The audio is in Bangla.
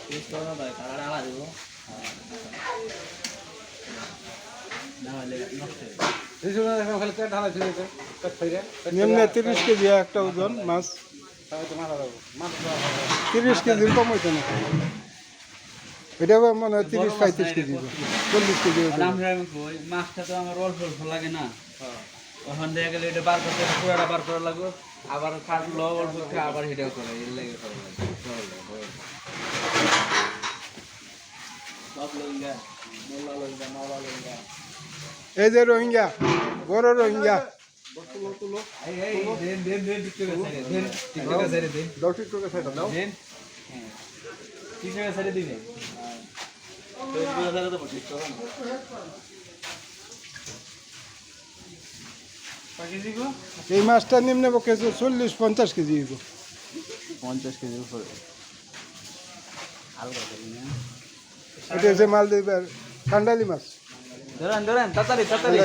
টেস্ট করো না কালার আলা দেবো না হলে নষ্ট খালি পেট ঢালা ছিল পেট ফেরে নিম্নে 30 কেজি একটা ওজন মাছ, তো মারা যাবো মাছ 30 কেজির কম হইতো না। এটা মনে হয় 30-35 কেজি, 40 কেজি ওজন। ওই মাছটা তো আমার অল্প অল্প লাগে না ওখান থেকে গেলে এটা বার করতে পুরাটা বার করা লাগবে আবার কাটলো অল্প একটু আবার হেঁটেও করে এর লেগে করা লাগে সব লইঙ্গা মোল্লা লইঙ্গা মাওলা লইঙ্গা এই যে রোহিঙ্গা, বড় রোহিঙ্গা। এই এই দেন দেন দেন টিকটকে সাইডে দেন টিকটকে সাইডে দেন দাও টিকটকে সাইড দাও। দেন হ্যাঁ টিকটকে সাইডে দিবেন ফেসবুকে সাইডে তো টিকটক না পাকি দিব এই মাছটা নিম্নে পক্ষে 40-50 কেজি হইব। 50 কেজি উপরে আলগা করি না এটা যে মালদ্বীপের কান্ডালি মাছ। ধরেন ধরেন তাড়াতাড়ি তাড়াতাড়ি